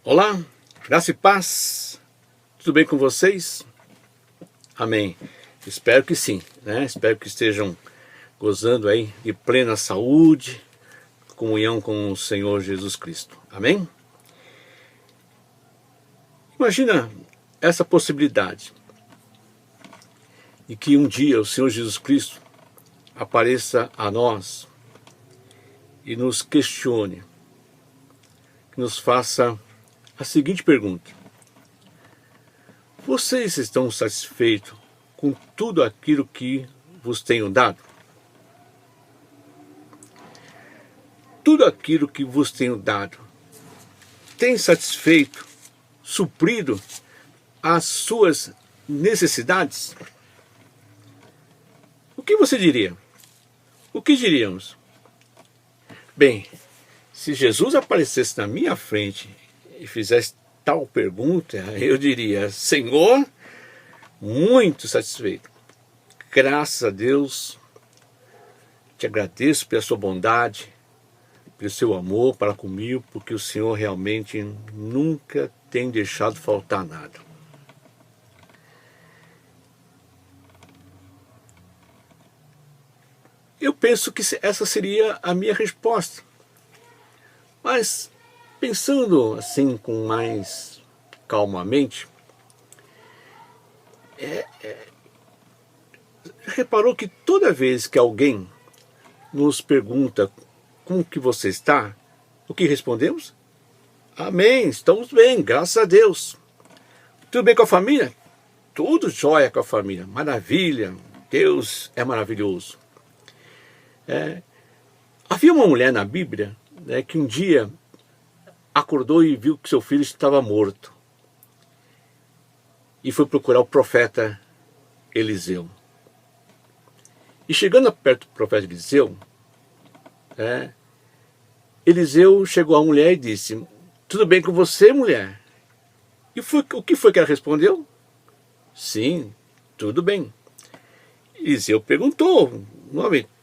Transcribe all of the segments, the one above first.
Olá, graça e paz, tudo bem com vocês? Amém. Espero que sim, né? Espero que estejam gozando aí de plena saúde, comunhão com o Senhor Jesus Cristo. Amém? Imagina essa possibilidade de que um dia o Senhor Jesus Cristo apareça a nós e nos questione, que nos faça a seguinte pergunta: vocês estão satisfeitos com tudo aquilo que vos tenho dado? Tudo aquilo que vos tenho dado tem satisfeito, suprido as suas necessidades? O que você diria? O que diríamos? Bem, se Jesus aparecesse na minha frente e fizesse tal pergunta, eu diria: Senhor, muito satisfeito. Graças a Deus, te agradeço pela sua bondade, pelo seu amor para comigo, porque o Senhor realmente nunca tem deixado faltar nada. Eu penso que essa seria a minha resposta. Mas, pensando assim com mais calmamente, reparou que toda vez que alguém nos pergunta como que você está, o que respondemos? Amém, estamos bem, graças a Deus. Tudo bem com a família? Tudo jóia com a família, maravilha, Deus é maravilhoso. Havia uma mulher na Bíblia, que um dia acordou e viu que seu filho estava morto. E foi procurar o profeta Eliseu. E chegando perto do profeta Eliseu, Eliseu chegou à mulher e disse: tudo bem com você, mulher? E o que foi que ela respondeu? Sim, tudo bem. Eliseu perguntou: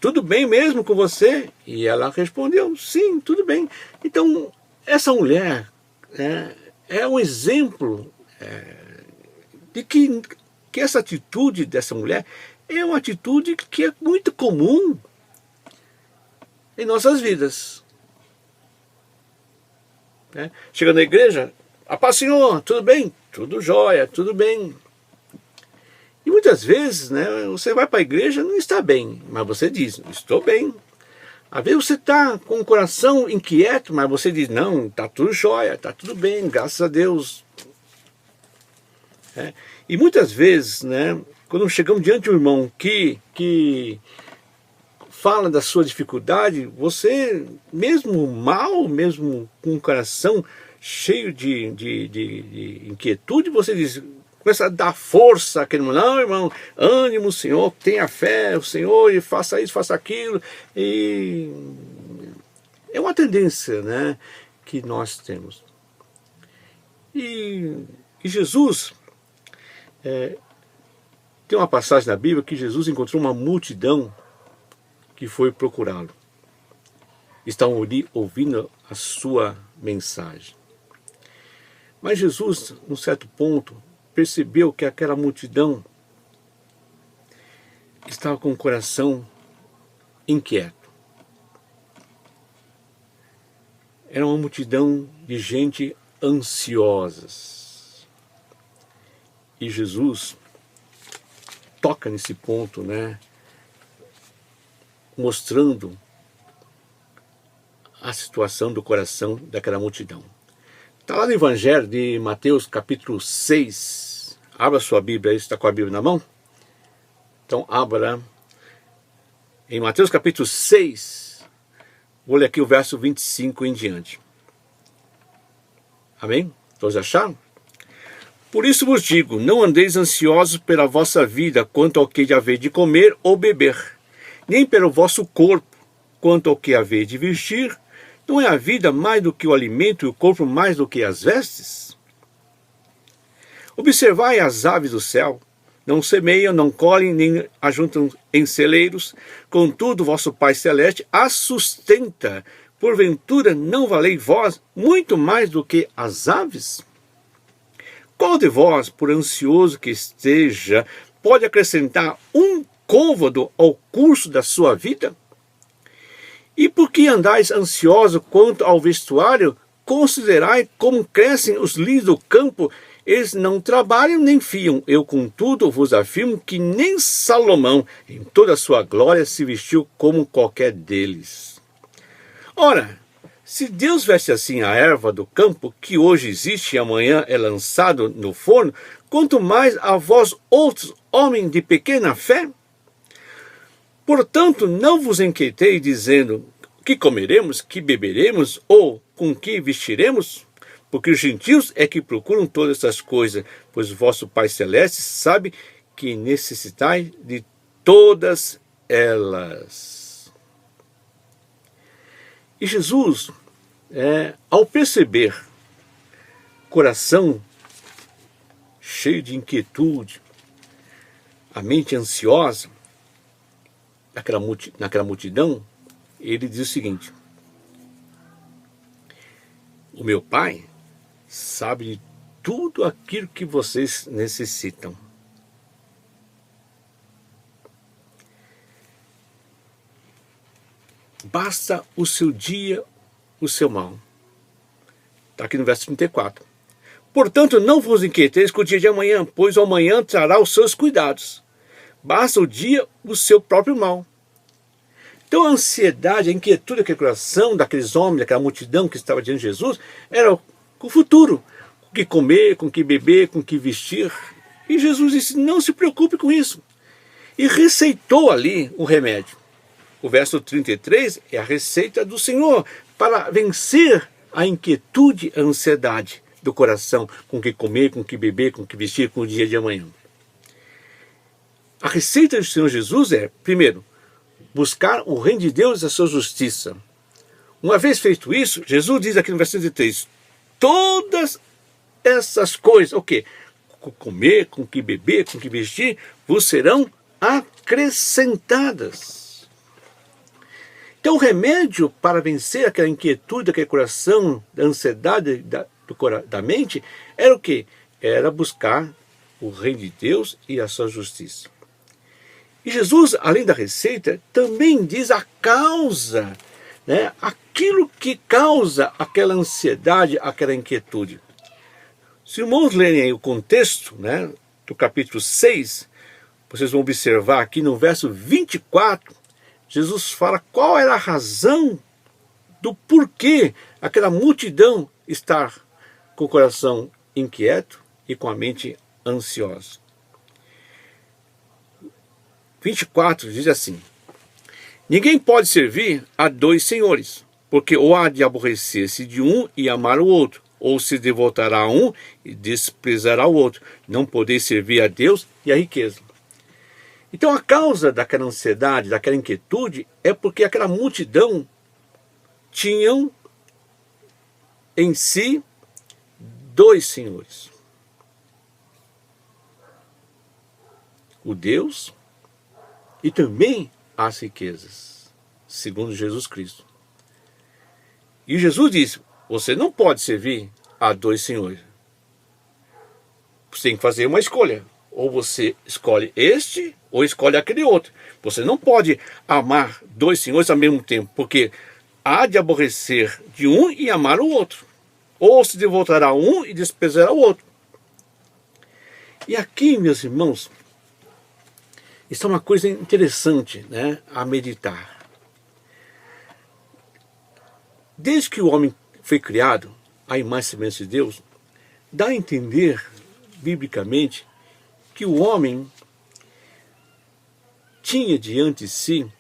tudo bem mesmo com você? E ela respondeu: sim, tudo bem. Então, essa mulher é um exemplo de que essa atitude dessa mulher é uma atitude que é muito comum em nossas vidas. Chegando na igreja: a paz, Senhor, tudo bem? Tudo jóia, tudo bem. E muitas vezes, você vai para a igreja e não está bem, mas você diz: estou bem. Às vezes você está com o coração inquieto, mas você diz: não, está tudo jóia, está tudo bem, graças a Deus. E muitas vezes, quando chegamos diante de um irmão que fala da sua dificuldade, você, mesmo mal, mesmo com o coração cheio de inquietude, você diz, começa a dar força àquele irmão: não, irmão, ânimo, Senhor, tenha fé, o Senhor, e faça isso, faça aquilo. E é uma tendência, que nós temos. E Jesus, tem uma passagem na Bíblia que Jesus encontrou uma multidão que foi procurá-lo. Estavam ali ouvindo a sua mensagem. Mas Jesus, num certo ponto, percebeu que aquela multidão estava com o coração inquieto. Era uma multidão de gente ansiosas. E Jesus toca nesse ponto, mostrando a situação do coração daquela multidão. Está lá no Evangelho de Mateus, capítulo 6. Abra sua Bíblia aí, está com a Bíblia na mão? Então, abra em Mateus, capítulo 6. Vou ler aqui o verso 25 em diante. Amém? Todos acharam? Por isso vos digo, não andeis ansiosos pela vossa vida, quanto ao que haver de comer ou beber, nem pelo vosso corpo, quanto ao que haver de vestir. Não é a vida mais do que o alimento e o corpo mais do que as vestes? Observai as aves do céu, não semeiam, não colhem, nem ajuntam em celeiros, contudo vosso Pai Celeste as sustenta, porventura não valei vós muito mais do que as aves? Qual de vós, por ansioso que esteja, pode acrescentar um côvado ao curso da sua vida? E por que andais ansioso quanto ao vestuário? Considerai como crescem os lírios do campo, eles não trabalham nem fiam. Eu, contudo, vos afirmo que nem Salomão, em toda a sua glória, se vestiu como qualquer deles. Ora, se Deus veste assim a erva do campo, que hoje existe e amanhã é lançado no forno, quanto mais a vós outros, homens de pequena fé? Portanto, não vos inquietei dizendo, que comeremos, que beberemos, ou com que vestiremos? Porque os gentios é que procuram todas essas coisas, pois o vosso Pai Celeste sabe que necessitais de todas elas. E Jesus, ao perceber o coração cheio de inquietude, a mente ansiosa, naquela multidão, ele diz o seguinte: o meu Pai sabe de tudo aquilo que vocês necessitam. Basta o seu dia, o seu mal. Está aqui no verso 34. Portanto, não vos inquieteis com o dia de amanhã, pois o amanhã trará os seus cuidados. Basta o dia o seu próprio mal. Então a ansiedade, a inquietude daquele coração, daqueles homens, daquela multidão que estava diante de Jesus, era com o futuro, com o que comer, com o que beber, com o que vestir. E Jesus disse, não se preocupe com isso. E receitou ali um remédio. O verso 33 é a receita do Senhor para vencer a inquietude, a ansiedade do coração, com o que comer, com o que beber, com o que vestir, com o dia de amanhã. A receita do Senhor Jesus é, primeiro, buscar o reino de Deus e a sua justiça. Uma vez feito isso, Jesus diz aqui no versículo 33, todas essas coisas, o quê? Com comer, com que beber, com que vestir, vos serão acrescentadas. Então o remédio para vencer aquela inquietude, aquele coração, da ansiedade da mente, era o quê? Era buscar o reino de Deus e a sua justiça. E Jesus, além da receita, também diz a causa, aquilo que causa aquela ansiedade, aquela inquietude. Se irmãos lerem aí o contexto, do capítulo 6, vocês vão observar aqui no verso 24, Jesus fala qual era a razão do porquê aquela multidão estar com o coração inquieto e com a mente ansiosa. 24 diz assim: ninguém pode servir a dois senhores, porque ou há de aborrecer-se de um e amar o outro, ou se devotará a um e desprezará o outro. Não podeis servir a Deus e a riqueza. Então a causa daquela ansiedade, daquela inquietude, é porque aquela multidão tinham em si dois senhores. O Deus e também as riquezas, segundo Jesus Cristo. E Jesus disse, você não pode servir a dois senhores. Você tem que fazer uma escolha. Ou você escolhe este, ou escolhe aquele outro. Você não pode amar dois senhores ao mesmo tempo, porque há de aborrecer de um e amar o outro. Ou se devotará a um e desprezará o outro. E aqui, meus irmãos, isso é uma coisa interessante, a meditar. Desde que o homem foi criado, à imagem e semelhança de Deus, dá a entender, biblicamente, que o homem tinha diante de si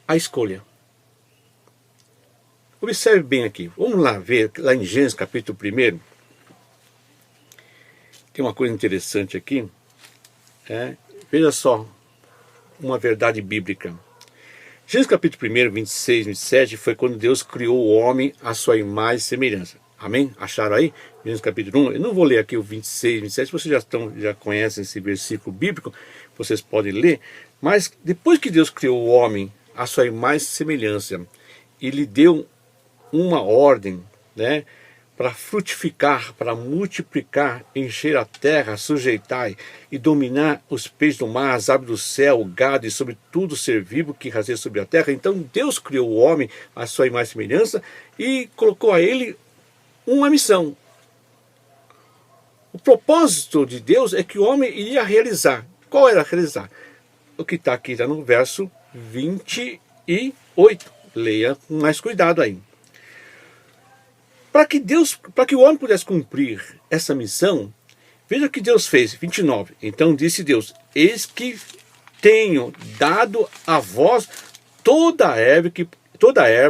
a escolha. Observe bem aqui. Vamos lá ver, lá em Gênesis capítulo 1. Tem uma coisa interessante aqui. Veja só, uma verdade bíblica. Gênesis capítulo 1, 26, 27, foi quando Deus criou o homem à sua imagem e semelhança. Amém? Acharam aí? Gênesis capítulo 1. Eu não vou ler aqui o 26, 27, vocês já conhecem esse versículo bíblico, vocês podem ler. Mas depois que Deus criou o homem à sua imagem e semelhança, e lhe deu uma ordem, né, para frutificar, para multiplicar, encher a terra, sujeitar e dominar os peixes do mar, as aves do céu, o gado e sobre tudo ser vivo que rasteja sobre a terra. Então Deus criou o homem à sua imagem e semelhança e colocou a ele uma missão. O propósito de Deus é que o homem iria realizar. Qual era realizar? O que está aqui, está no verso 28. Leia com mais cuidado aí. Para que o homem pudesse cumprir essa missão, veja o que Deus fez, 29. Então disse Deus: eis que tenho dado a vós toda a erva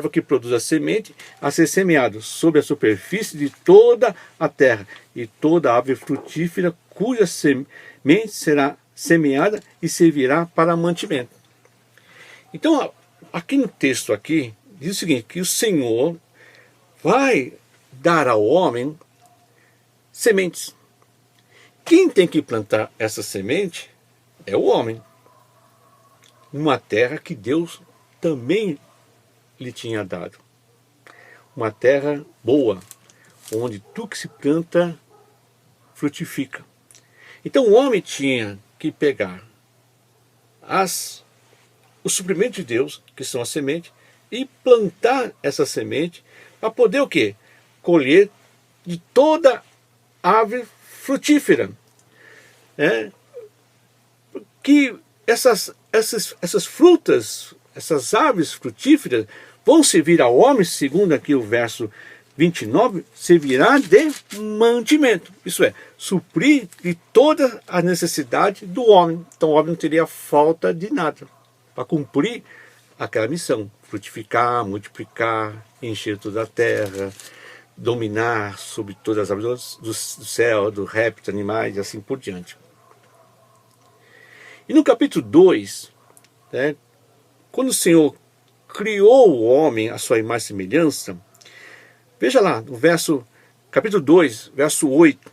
que produz a semente a ser semeado sobre a superfície de toda a terra, e toda árvore frutífera cuja semente será semeada e servirá para mantimento. Então, aqui no texto aqui, diz o seguinte, que o Senhor vai dar ao homem sementes. Quem tem que plantar essa semente é o homem. Uma terra que Deus também lhe tinha dado. Uma terra boa, onde tudo que se planta frutifica. Então o homem tinha que pegar o suprimento de Deus, que são as sementes, e plantar essa semente para poder o quê? Colher de toda árvore frutífera. Que essas frutas, essas árvores frutíferas, vão servir ao homem, segundo aqui o verso 29, servirá de mantimento. Isso é, suprir de toda a necessidade do homem. Então o homem não teria falta de nada para cumprir aquela missão. Frutificar, multiplicar, encher toda a terra, dominar sobre todas as aves do céu, do réptil, animais e assim por diante. E no capítulo 2, quando o Senhor criou o homem à sua imagem e semelhança, veja lá, no capítulo 2, verso 8.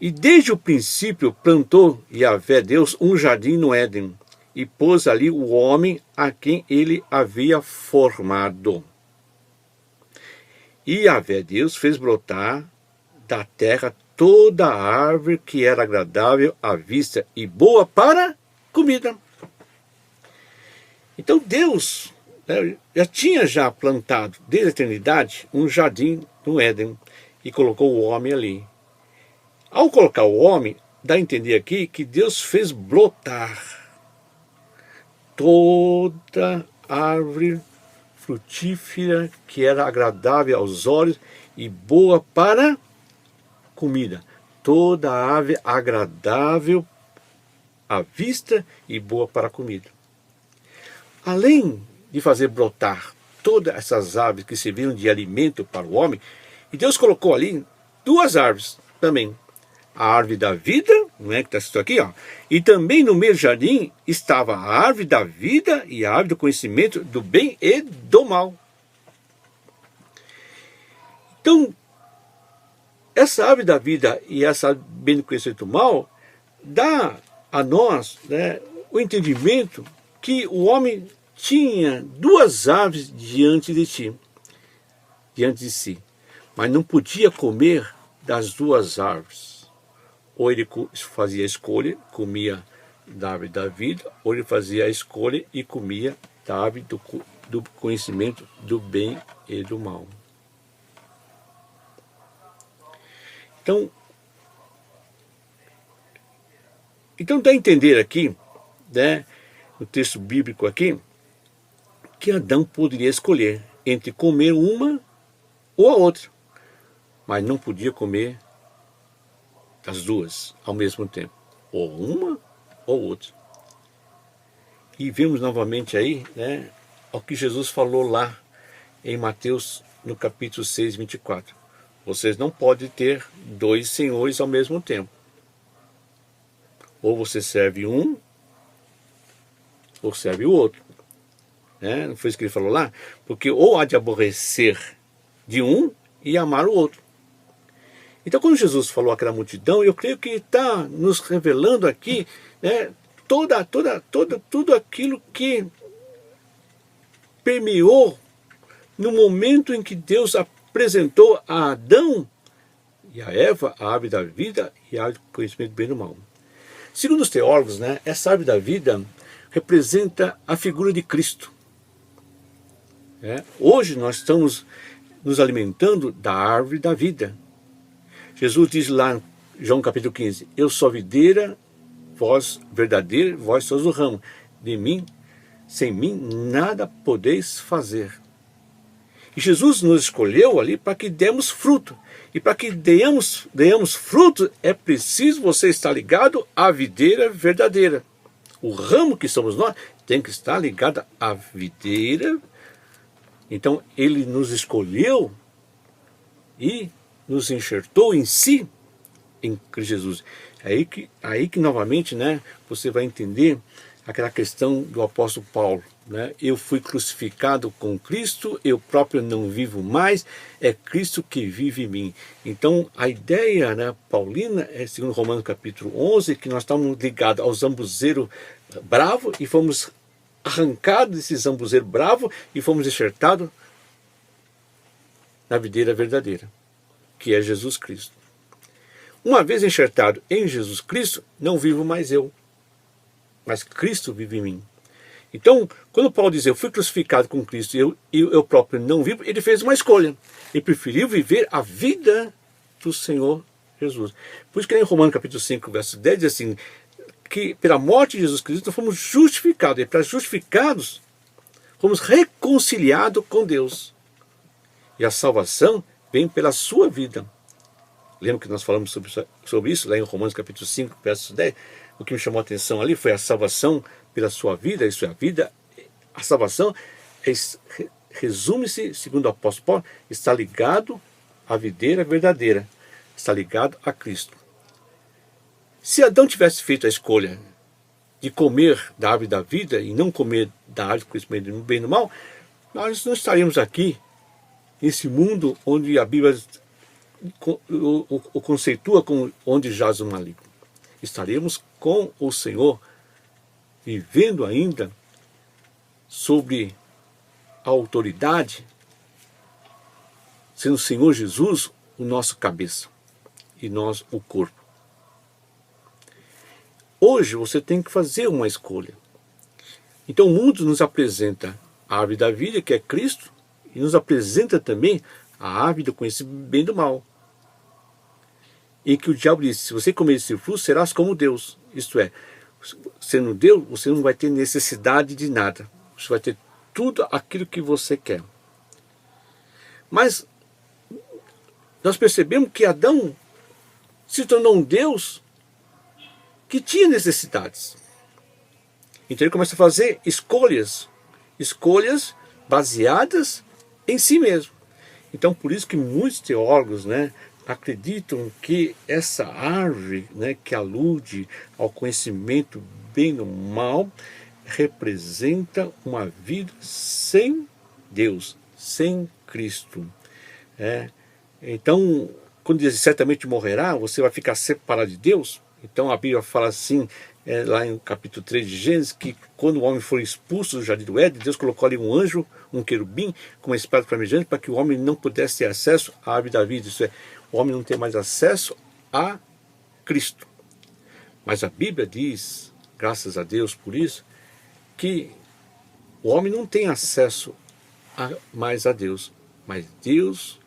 E desde o princípio plantou Yahvé Deus um jardim no Éden, e pôs ali o homem a quem ele havia formado. E Yahvé Deus fez brotar da terra toda a árvore que era agradável à vista e boa para comida. Então Deus já tinha plantado desde a eternidade um jardim no Éden e colocou o homem ali. Ao colocar o homem, dá a entender aqui que Deus fez brotar toda árvore frutífera que era agradável aos olhos e boa para comida. Toda árvore agradável à vista e boa para a comida. Além de fazer brotar todas essas árvores que serviram de alimento para o homem, e Deus colocou ali duas árvores também. A árvore da vida, não é que está escrito aqui, ó, e também no meio do jardim estava a árvore da vida e a árvore do conhecimento do bem e do mal. Então, essa árvore da vida e essa árvore do bem do conhecimento do mal dá a nós o entendimento que o homem tinha duas árvores diante de si, mas não podia comer das duas árvores. Ou ele fazia a escolha, comia da árvore da vida, ou ele fazia a escolha e comia da árvore do conhecimento do bem e do mal. Então dá a entender aqui, no texto bíblico aqui, que Adão poderia escolher entre comer uma ou a outra, mas não podia comer as duas ao mesmo tempo, ou uma ou outra. E vemos novamente aí, o que Jesus falou lá em Mateus, no capítulo 6, 24. Vocês não podem ter dois senhores ao mesmo tempo. Ou você serve um, ou serve o outro. Não foi isso que ele falou lá? Porque ou há de aborrecer de um e amar o outro. Então, quando Jesus falou àquela multidão, eu creio que está nos revelando aqui tudo aquilo que permeou no momento em que Deus apresentou a Adão e a Eva a árvore da vida e a árvore do conhecimento do bem e do mal. Segundo os teólogos, né, essa árvore da vida representa a figura de Cristo. Hoje nós estamos nos alimentando da árvore da vida. Jesus diz lá em João capítulo 15, eu sou a videira, vós verdadeira, vós sois o ramo. De mim, sem mim, nada podeis fazer. E Jesus nos escolheu ali para que demos fruto. E para que demos fruto, é preciso você estar ligado à videira verdadeira. O ramo que somos nós tem que estar ligado à videira. Então ele nos escolheu e nos enxertou em si, em Cristo Jesus. É aí que novamente, né, você vai entender aquela questão do apóstolo Paulo. Né? Eu fui crucificado com Cristo, eu próprio não vivo mais, é Cristo que vive em mim. Então a ideia, né, paulina, é segundo Romanos capítulo 11, que nós estamos ligados ao zambuzeiro bravo e fomos arrancados desse zambuzeiro bravo e fomos enxertados na videira verdadeira, que é Jesus Cristo. Uma vez enxertado em Jesus Cristo, não vivo mais eu, mas Cristo vive em mim. Então, quando Paulo diz, eu fui crucificado com Cristo e eu próprio não vivo, ele fez uma escolha. Ele preferiu viver a vida do Senhor Jesus. Por isso que em Romanos capítulo 5, verso 10, diz assim, que pela morte de Jesus Cristo nós fomos justificados. E para justificados, fomos reconciliados com Deus. E a salvação vem pela sua vida. Lembra que nós falamos sobre isso lá em Romanos capítulo 5, verso 10? O que me chamou a atenção ali foi a salvação pela sua vida, isso é a vida. A salvação resume-se, segundo o apóstolo Paulo, está ligado à videira verdadeira, está ligado a Cristo. Se Adão tivesse feito a escolha de comer da árvore da vida e não comer da árvore do conhecimento do bem e do mal, nós não estaríamos aqui, nesse mundo onde a Bíblia o conceitua como onde jaz o maligno. Estaremos com o Senhor, vivendo ainda sobre a autoridade, sendo o Senhor Jesus o nosso cabeça e nós o corpo. Hoje você tem que fazer uma escolha. Então o mundo nos apresenta a árvore da vida, que é Cristo, e nos apresenta também a árvore do conhecimento do bem e do mal. E que o diabo disse, se você comer esse fruto, serás como Deus. Isto é, sendo Deus, você não vai ter necessidade de nada. Você vai ter tudo aquilo que você quer. Mas nós percebemos que Adão se tornou um Deus que tinha necessidades. Então ele começa a fazer escolhas baseadas em si mesmo. Então por isso que muitos teólogos, né, acreditam que essa árvore, né, que alude ao conhecimento bem e mal, representa uma vida sem Deus, sem Cristo. Então, quando diz certamente morrerá, você vai ficar separado de Deus. Então a Bíblia fala assim, lá em capítulo 3 de Gênesis, que quando o homem foi expulso do jardim do Éden, Deus colocou ali um anjo, um querubim, com uma espada flamejante, para que o homem não pudesse ter acesso à árvore da vida. Isso é, o homem não tem mais acesso a Cristo. Mas a Bíblia diz, graças a Deus por isso, que o homem não tem acesso mais a Deus. Mas Deus,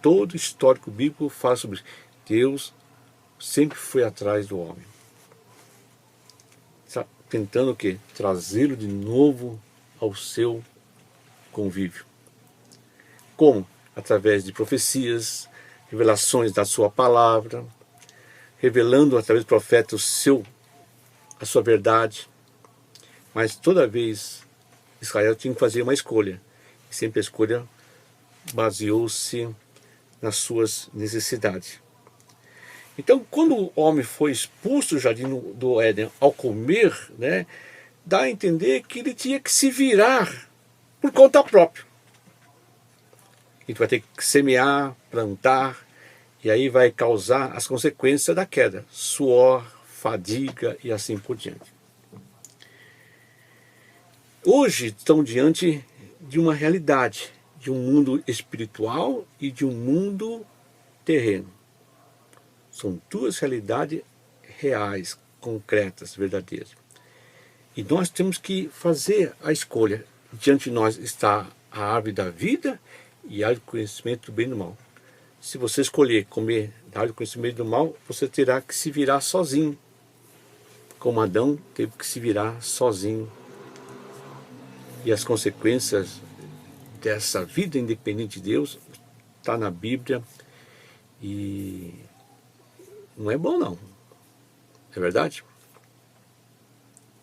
todo histórico bíblico fala sobre isso. Deus sempre foi atrás do homem. Tentando o quê? Trazê-lo de novo ao seu convívio. Como? Através de profecias, revelações da sua palavra, revelando através do profeta a sua verdade. Mas toda vez Israel tinha que fazer uma escolha. E sempre a escolha baseou-se nas suas necessidades. Então, quando o homem foi expulso do jardim do Éden ao comer, né, dá a entender que ele tinha que se virar por conta própria. Ele vai ter que semear, plantar, e aí vai causar as consequências da queda, suor, fadiga e assim por diante. hoje estão diante de uma realidade, de um mundo espiritual e de um mundo terreno. São duas realidades reais, concretas, verdadeiras. E nós temos que fazer a escolha. Diante de nós está a árvore da vida e a árvore do conhecimento do bem e do mal. Se você escolher comer da árvore do conhecimento do mal, você terá que se virar sozinho. Como Adão teve que se virar sozinho. E as consequências dessa vida independente de Deus está na Bíblia. E não é bom não. É verdade?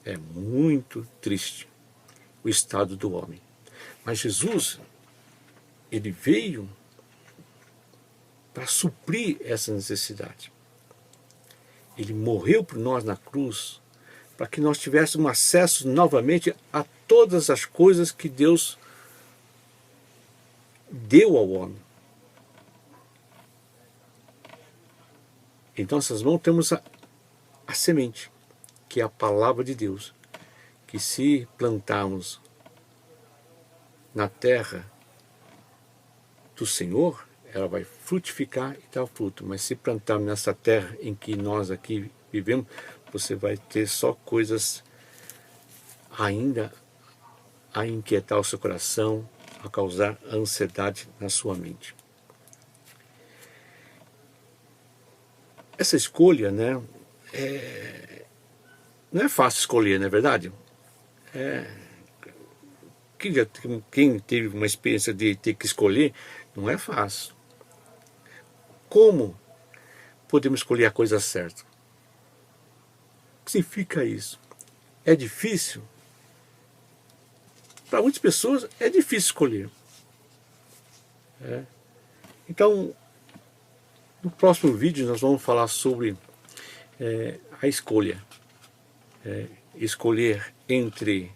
É muito triste o estado do homem. Mas Jesus, ele veio para suprir essa necessidade. Ele morreu por nós na cruz, para que nós tivéssemos acesso novamente a todas as coisas que Deus deu ao homem. Em nossas mãos temos a semente, que é a palavra de Deus, que se plantarmos na terra do Senhor, ela vai frutificar e dar fruto. Mas se plantarmos nessa terra em que nós aqui vivemos, você vai ter só coisas ainda a inquietar o seu coração, a causar ansiedade na sua mente. Essa escolha, né, não é fácil escolher, não é verdade? Quem teve uma experiência de ter que escolher, não é fácil. Como podemos escolher a coisa certa? O que significa isso? É difícil? Para muitas pessoas é difícil escolher. Então, no próximo vídeo nós vamos falar sobre a escolha. Escolher entre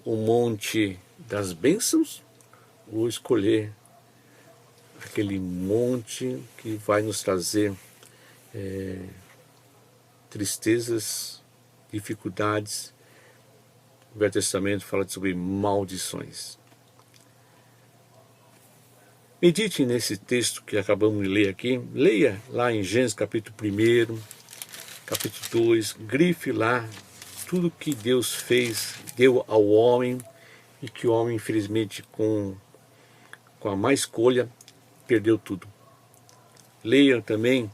o monte das bênçãos ou escolher aquele monte que vai nos trazer tristezas, dificuldades. O Velho Testamento fala sobre maldições. Medite nesse texto que acabamos de ler aqui. Leia lá em Gênesis capítulo 1, capítulo 2, grife lá tudo que Deus fez, deu ao homem, e que o homem, infelizmente, com a má escolha, perdeu tudo. Leia também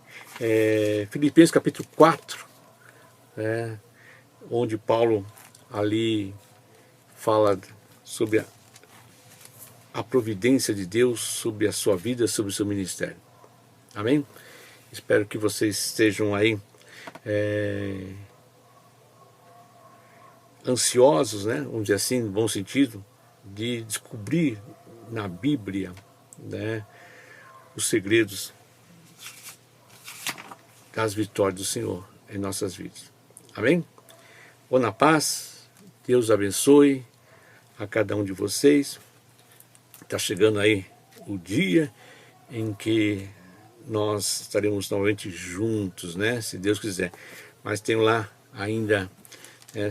Filipenses capítulo 4, onde Paulo ali fala sobre a providência de Deus sobre a sua vida, sobre o seu ministério. Amém? Espero que vocês estejam aí ansiosos, né? Vamos dizer assim, no bom sentido, de descobrir na Bíblia, né, os segredos das vitórias do Senhor em nossas vidas. Amém? Vou na paz, Deus abençoe a cada um de vocês. Está chegando aí o dia em que nós estaremos novamente juntos, né? Se Deus quiser. Mas tenho lá ainda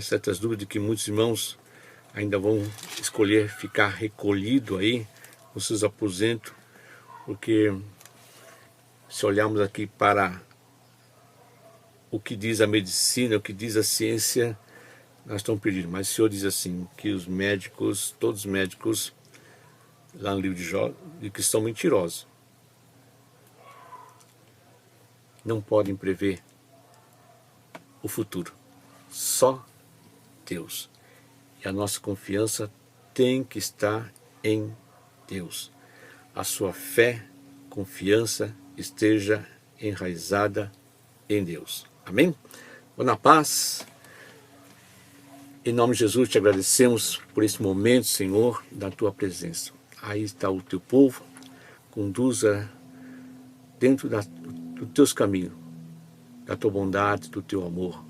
certas dúvidas que muitos irmãos ainda vão escolher ficar recolhido aí nos seus aposentos, porque se olharmos aqui para o que diz a medicina, o que diz a ciência, nós estamos perdidos. Mas o Senhor diz assim, que os médicos, todos os médicos, lá no livro de Jó, que são mentirosos. Não podem prever o futuro. Só Deus. E a nossa confiança tem que estar em Deus. A sua fé, confiança esteja enraizada em Deus. Amém? Vou na paz. Em nome de Jesus te agradecemos por esse momento, Senhor, da tua presença. Aí está o teu povo, conduza dentro dos teus caminhos, da tua bondade, do teu amor,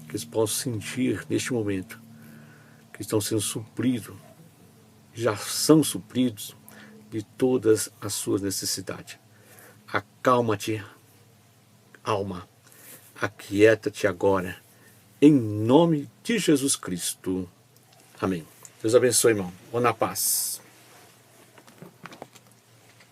que eles possam sentir neste momento que estão sendo supridos, já são supridos de todas as suas necessidades. Acalma-te, alma, aquieta-te agora, em nome de Jesus Cristo. Amém. Deus abençoe, irmão. Vou na paz.